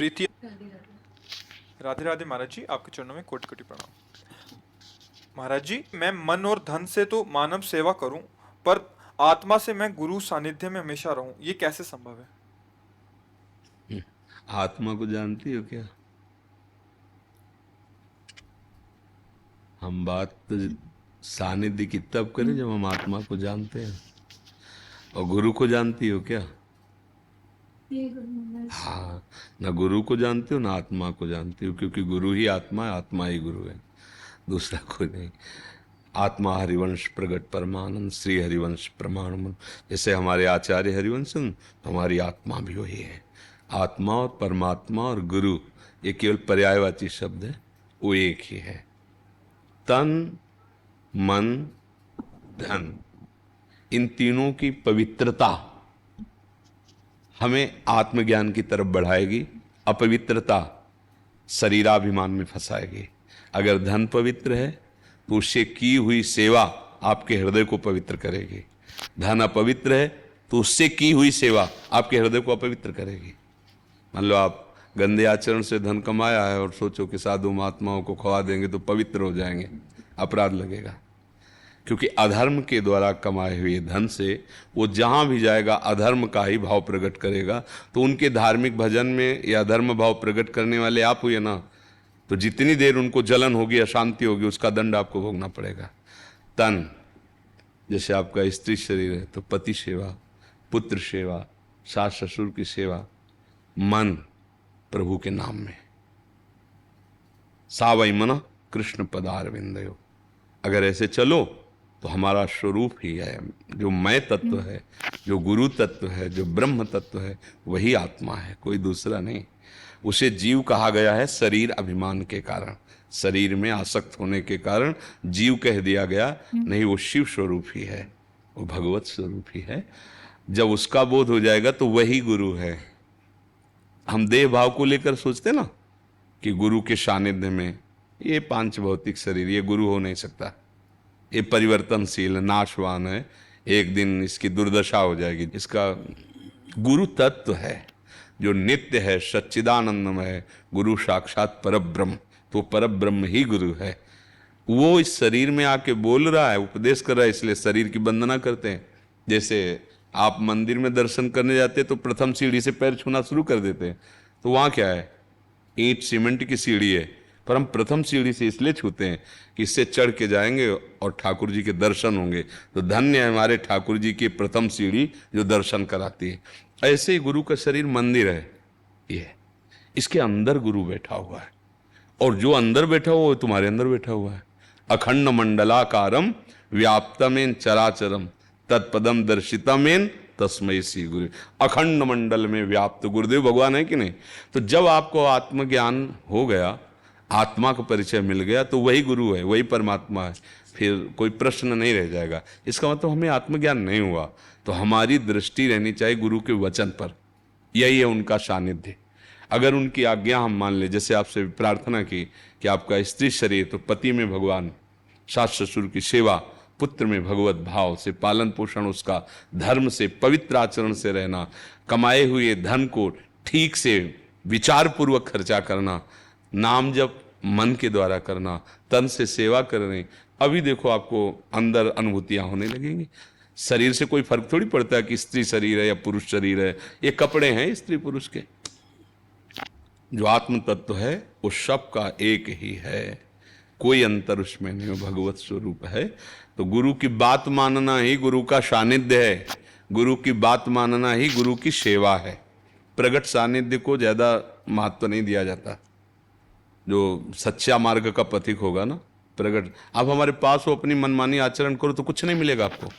प्रीति। राधे राधे महाराज जी, आपके चरणों में कोटि कोटि प्रणाम। महाराज जी, मैं मन और धन से तो मानव सेवा करूं, पर आत्मा से मैं गुरु सानिध्य में हमेशा रहूं, ये कैसे संभव है? आत्मा को जानती हो क्या? हम बात तो सानिध्य की तब करें जब हम आत्मा को जानते हैं। और गुरु को जानती हो क्या? हाँ, ना गुरु को जानती हो ना आत्मा को जानती हो, क्योंकि गुरु ही आत्मा है, आत्मा ही गुरु है, दूसरा कोई नहीं। आत्मा हरिवंश प्रगट परमानंद, श्री हरिवंश प्रमाण। जैसे हमारे आचार्य हरिवंशन, तो हमारी आत्मा भी वही है। आत्मा और परमात्मा और गुरु ये केवल पर्यायवाची शब्द है, वो एक ही है। तन, मन, धन, इन तीनों की पवित्रता हमें आत्मज्ञान की तरफ बढ़ाएगी, अपवित्रता शरीराभिमान में फंसाएगी। अगर धन पवित्र है तो उससे की हुई सेवा आपके हृदय को पवित्र करेगी। धन अपवित्र है तो उससे की हुई सेवा आपके हृदय को अपवित्र करेगी। मान लो आप गंदे आचरण से धन कमाया है और सोचो कि साधु महात्माओं को खवा देंगे तो पवित्र हो जाएंगे, अपराध लगेगा। क्योंकि अधर्म के द्वारा कमाए हुए धन से वो जहां भी जाएगा अधर्म का ही भाव प्रकट करेगा। तो उनके धार्मिक भजन में या धर्म भाव प्रकट करने वाले आप हुए ना, तो जितनी देर उनको जलन होगी, अशांति होगी, उसका दंड आपको भोगना पड़ेगा। तन, जैसे आपका स्त्री शरीर है तो पति सेवा, पुत्र सेवा, सास ससुर की सेवा। मन, प्रभु के नाम में। सावई मन कृष्ण पदारविंदयो। अगर ऐसे चलो तो हमारा स्वरूप ही है, जो मैं तत्व है, जो गुरु तत्व है, जो ब्रह्म तत्व है, वही आत्मा है, कोई दूसरा नहीं। उसे जीव कहा गया है शरीर अभिमान के कारण, शरीर में आसक्त होने के कारण जीव कह दिया गया, नहीं, वो शिव स्वरूप ही है, वो भगवत स्वरूप ही है। जब उसका बोध हो जाएगा तो वही गुरु है। हम देह भाव को लेकर सोचते ना कि गुरु के सानिध्य में ये पांच भौतिक शरीर, ये गुरु हो नहीं सकता, ये परिवर्तनशील नाशवान है, एक दिन इसकी दुर्दशा हो जाएगी। इसका गुरु तत्व है जो नित्य है, सच्चिदानंदमय है, गुरु साक्षात परब्रह्म, तो परब्रह्म ही गुरु है। वो इस शरीर में आके बोल रहा है, उपदेश कर रहा है, इसलिए शरीर की वंदना करते हैं। जैसे आप मंदिर में दर्शन करने जाते हैं तो प्रथम सीढ़ी से पैर छूना शुरू कर देते हैं, तो वहाँ क्या है, ईंट सीमेंट की सीढ़ी है, पर हम प्रथम सीढ़ी से इसलिए छूते हैं कि इससे चढ़ के जाएंगे और ठाकुर जी के दर्शन होंगे। तो धन्य है हमारे ठाकुर जी की प्रथम सीढ़ी जो दर्शन कराती है। ऐसे ही गुरु का शरीर मंदिर है, ये इसके अंदर गुरु बैठा हुआ है, और जो अंदर बैठा हुआ वो तुम्हारे अंदर बैठा हुआ है। अखंड मंडलाकारम व्याप्तमेन चराचरम तत्पदम दर्शितमेन तस्मय श्री गुरु। अखंड मंडल में व्याप्त गुरुदेव भगवान है कि नहीं? तो जब आपको आत्मज्ञान हो गया, आत्मा का परिचय मिल गया, तो वही गुरु है, वही परमात्मा है, फिर कोई प्रश्न नहीं रह जाएगा। इसका मतलब हमें आत्मज्ञान नहीं हुआ, तो हमारी दृष्टि रहनी चाहिए गुरु के वचन पर, यही है उनका सानिध्य। अगर उनकी आज्ञा हम मान ले, जैसे आपसे प्रार्थना की कि आपका स्त्री शरीर तो पति में भगवान, सास ससुर की सेवा, पुत्र में भगवत भाव से पालन पोषण, उसका धर्म से पवित्र आचरण से रहना, कमाए हुए धन को ठीक से विचार पूर्वक खर्चा करना, नाम जप मन के द्वारा करना, तन से सेवा करने, अभी देखो आपको अंदर अनुभूतियां होने लगेंगी। शरीर से कोई फर्क थोड़ी पड़ता है कि स्त्री शरीर है या पुरुष शरीर है, ये कपड़े हैं स्त्री पुरुष के। जो आत्म तत्व है वो सबका एक ही है, कोई अंतर उसमें नहीं, वो भगवत स्वरूप है। तो गुरु की बात मानना ही गुरु का सानिध्य है, गुरु की बात मानना ही गुरु की सेवा है। प्रगट सानिध्य को ज्यादा महत्व नहीं दिया जाता। जो सच्चा मार्ग का पथिक होगा ना, प्रगट, आप हमारे पास हो, अपनी मनमानी आचरण करो तो कुछ नहीं मिलेगा आपको।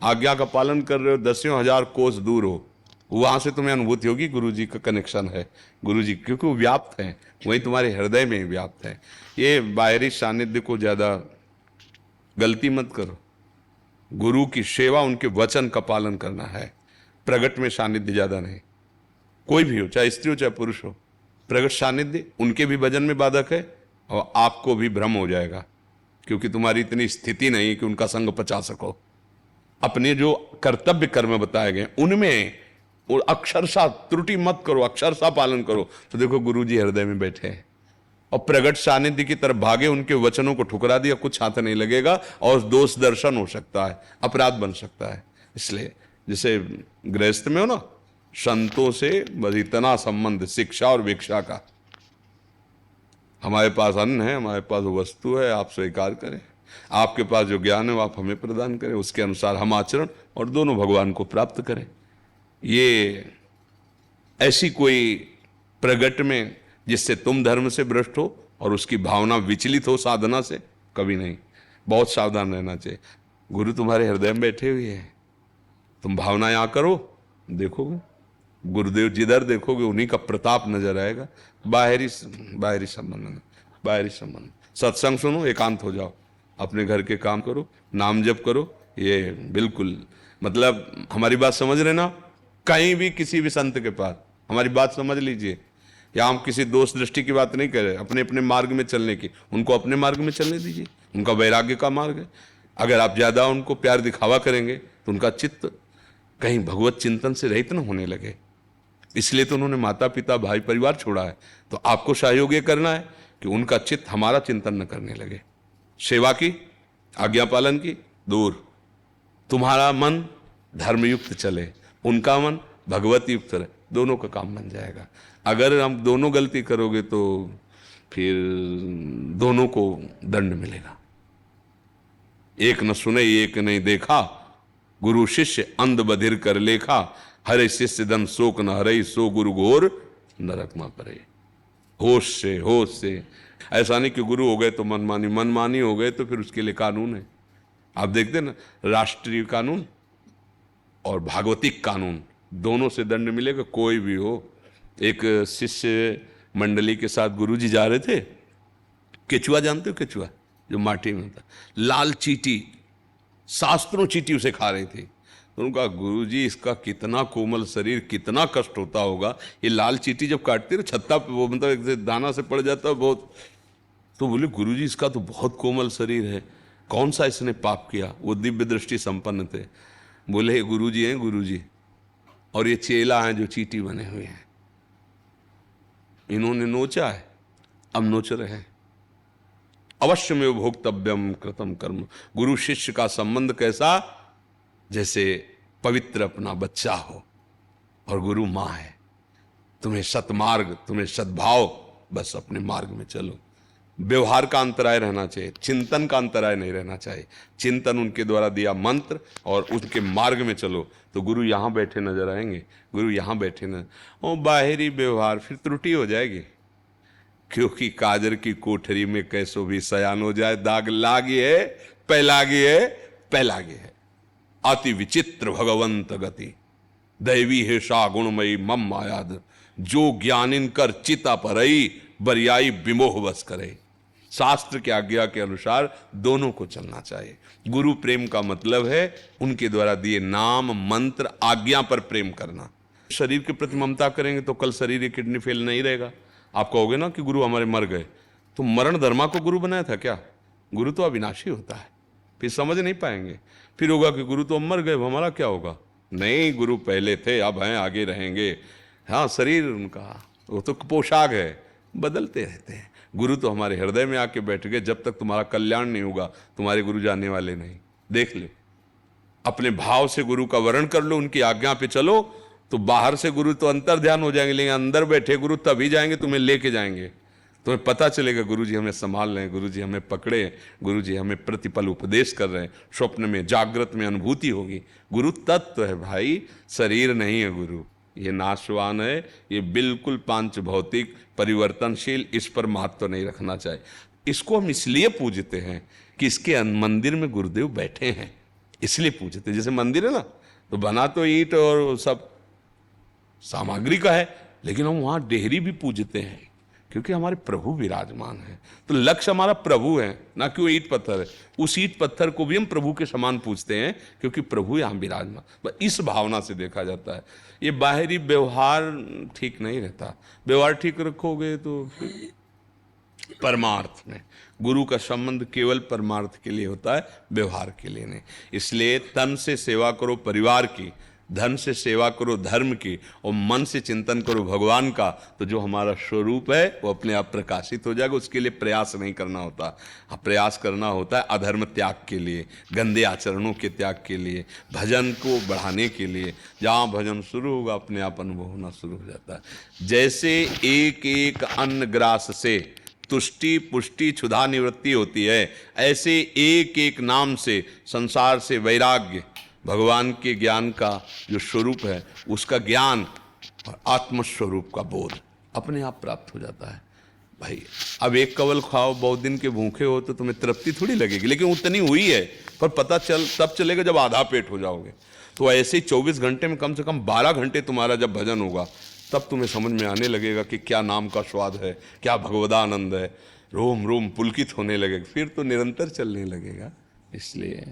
आज्ञा का पालन कर रहे हो, दसियों हजार कोस दूर हो, वहां से तुम्हें अनुभूति होगी गुरु जी का कनेक्शन है, गुरु जी, क्योंकि वो व्याप्त है, वही तुम्हारे हृदय में व्याप्त है। ये बाहरी सानिध्य को ज्यादा गलती मत करो। गुरु की सेवा, उनके वचन का पालन करना है। प्रगट में सानिध्य ज्यादा नहीं, कोई भी हो, चाहे स्त्री हो चाहे पुरुष हो, प्रगट सानिध्य उनके भी भजन में बाधक है, और आपको भी भ्रम हो जाएगा, क्योंकि तुम्हारी इतनी स्थिति नहीं कि उनका संग पचा सको। अपने जो कर्तव्य कर्म बताए गए उनमें और अक्षरशः त्रुटि मत करो, अक्षरशः पालन करो, तो देखो गुरु जी हृदय में बैठे हैं। और प्रगट सानिध्य की तरफ भागे, उनके वचनों को ठुकरा दिया, कुछ हाथ नहीं लगेगा और दोष दर्शन हो सकता है, अपराध बन सकता है। इसलिए जैसे गृहस्थ में हो ना, संतों से बस इतना संबंध शिक्षा और भिक्षा का, हमारे पास अन्न है, हमारे पास वस्तु है, आप स्वीकार करें, आपके पास जो ज्ञान है वो आप हमें प्रदान करें, उसके अनुसार हम आचरण और दोनों भगवान को प्राप्त करें। ये ऐसी कोई प्रगट में जिससे तुम धर्म से भ्रष्ट हो और उसकी भावना विचलित हो साधना से, कभी नहीं। बहुत सावधान रहना चाहिए। गुरु तुम्हारे हृदय में बैठे हुए हैं, तुम भावना यहाँ करो, देखोगे गुरुदेव जिधर देखोगे उन्हीं का प्रताप नजर आएगा। बाहरी संबंध, बाहरी संबंध, सत्संग सुनो, एकांत हो जाओ, अपने घर के काम करो, नाम जप करो। ये बिल्कुल मतलब हमारी बात समझ रहे ना, कहीं भी किसी भी संत के पास हमारी बात समझ लीजिए। या हम किसी दोष दृष्टि की बात नहीं कर रहे, अपने अपने मार्ग में चलने की, उनको अपने मार्ग में चलने दीजिए, उनका वैराग्य का मार्ग है। अगर आप ज्यादा उनको प्यार दिखावा करेंगे तो उनका चित्त कहीं भगवत चिंतन से रहित न होने लगे। इसलिए तो उन्होंने माता पिता भाई परिवार छोड़ा है। तो आपको सहयोग ये करना है कि उनका चित्त हमारा चिंतन न करने लगे, सेवा की, आज्ञा पालन की दूर, तुम्हारा मन धर्मयुक्त चले, उनका मन भगवत युक्त रहे, दोनों का काम बन जाएगा। अगर हम दोनों गलती करोगे तो फिर दोनों को दंड मिलेगा। एक न सुने एक नहीं देखा, गुरु शिष्य अंध बधिर कर लेखा, हरे शिष्य धन शोक न हरे, सो गुरु घोर नरक में परे। होश से ऐसा नहीं कि गुरु हो गए तो मनमानी हो गए तो फिर उसके लिए कानून है। आप देखते ना, राष्ट्रीय कानून और भागवतिक कानून दोनों से दंड मिलेगा, कोई भी हो। एक शिष्य मंडली के साथ गुरुजी जा रहे थे, केचुआ जानते हो, केचुआ जो माटी में होता, लाल चींटी, शास्त्रों चींटी उसे खा रही थी। तो उनका गुरुजी इसका कितना कोमल शरीर, कितना कष्ट होता होगा, ये लाल चींटी जब काटती है छत्ता पे, वो मतलब एक दाना से पड़ जाता है बहुत। तो बोले गुरुजी इसका तो बहुत कोमल शरीर है, कौन सा इसने पाप किया। वो दिव्य दृष्टि संपन्न थे। बोले गुरुजी हैं गुरुजी, और ये चेला हैं जो चींटी बने हुए हैं, इन्होंने नोचा है, अब नोच रहे हैं। अवश्य में भोक्तव्यम कृतम कर्म। गुरु शिष्य का संबंध कैसा, जैसे पवित्र अपना बच्चा हो और गुरु माँ है। तुम्हें सतमार्ग, तुम्हें सद्भाव, बस अपने मार्ग में चलो। व्यवहार का अंतराय रहना चाहिए, चिंतन का अंतराय नहीं रहना चाहिए। चिंतन उनके द्वारा दिया मंत्र और उनके मार्ग में चलो तो गुरु यहाँ बैठे नजर आएंगे, गुरु यहाँ बैठे नजर। और बाहरी व्यवहार फिर त्रुटि हो जाएगी, क्योंकि काजर की कोठरी में कैसो भी सयान हो जाए, दाग लागी है पैलागी है, पैलागी है। अति विचित्र भगवंत गति, दैवी है सा गुणमयी मम मायाद, जो ज्ञानिन कर चिता परई, बरियाई विमोह बस करे। शास्त्र की आज्ञा के अनुसार दोनों को चलना चाहिए। गुरु प्रेम का मतलब है उनके द्वारा दिए नाम मंत्र आज्ञा पर प्रेम करना। शरीर के प्रति ममता करेंगे तो कल शरीर की किडनी फेल नहीं रहेगा। आप कहोगे ना कि गुरु हमारे मर गए, तो मरण धर्मा को गुरु बनाया था क्या? गुरु तो अविनाशी होता है, फिर समझ नहीं पाएंगे। फिर होगा कि गुरु तो मर गए, हमारा क्या होगा? नहीं, गुरु पहले थे, अब हैं, आगे रहेंगे। हाँ, शरीर उनका वो तो पोशाक है, बदलते रहते हैं। गुरु तो हमारे हृदय में आके बैठ गए। जब तक तुम्हारा कल्याण नहीं होगा तुम्हारे गुरु जाने वाले नहीं। देख ले, अपने भाव से गुरु का वर्ण कर लो, उनकी आज्ञा पे चलो, तो बाहर से गुरु तो अंतर ध्यान हो जाएंगे, लेकिन अंदर बैठे गुरु तभी जाएंगे, तुम्हें लेके जाएंगे। तुम्हें पता चलेगा गुरु जी हमें संभाल रहे हैं, गुरु जी हमें पकड़े हैं, गुरु जी हमें प्रतिपल उपदेश कर रहे हैं। स्वप्न में जागृत में अनुभूति होगी। गुरु तत्व है भाई, शरीर नहीं है गुरु। ये नाशवान है, ये बिल्कुल पांच भौतिक परिवर्तनशील, इस पर महत्व नहीं रखना चाहिए। इसको हम इसलिए पूजते हैं कि इसके मंदिर में गुरुदेव बैठे हैं, इसलिए पूजते। जैसे मंदिर है ना, तो बना तो ईंट और सब सामग्री का है, लेकिन हम वहां डेहरी भी पूजते हैं क्योंकि हमारे प्रभु विराजमान है। तो लक्ष्य हमारा प्रभु है, ना कि वो ईंट पत्थर है। उस ईंट पत्थर को भी हम प्रभु के समान पूजते हैं क्योंकि प्रभु यहाँ विराजमान। इस भावना से देखा जाता है। ये बाहरी व्यवहार ठीक नहीं रहता। व्यवहार ठीक रखोगे तो परमार्थ में, गुरु का संबंध केवल परमार्थ के लिए होता है, व्यवहार के लिए नहीं। इसलिए तन से सेवा करो परिवार की, धन से सेवा करो धर्म की और मन से चिंतन करो भगवान का, तो जो हमारा स्वरूप है वो अपने आप प्रकाशित हो जाएगा। उसके लिए प्रयास नहीं करना होता, हाँ प्रयास करना होता है अधर्म त्याग के लिए, गंदे आचरणों के त्याग के लिए, भजन को बढ़ाने के लिए। जहाँ भजन शुरू होगा अपने आप अनुभव होना शुरू हो जाता है। जैसे एक एक अन्न ग्रास से तुष्टि पुष्टि क्षुधा निवृत्ति होती है, ऐसे एक एक नाम से संसार से वैराग्य, भगवान के ज्ञान का जो स्वरूप है उसका ज्ञान और आत्मस्वरूप का बोध अपने आप प्राप्त हो जाता है। भाई अब एक कवल खाओ, बहुत दिन के भूखे हो तो तुम्हें तृप्ति थोड़ी लगेगी, लेकिन उतनी हुई है, पर पता तब चलेगा जब आधा पेट हो जाओगे। तो ऐसे ही 24 घंटे में कम से कम 12 घंटे तुम्हारा जब भजन होगा, तब तुम्हें समझ में आने लगेगा कि क्या नाम का स्वाद है, क्या भगवदानंद है, रोम रोम पुलकित होने लगेगा, फिर तो निरंतर चलने लगेगा। इसलिए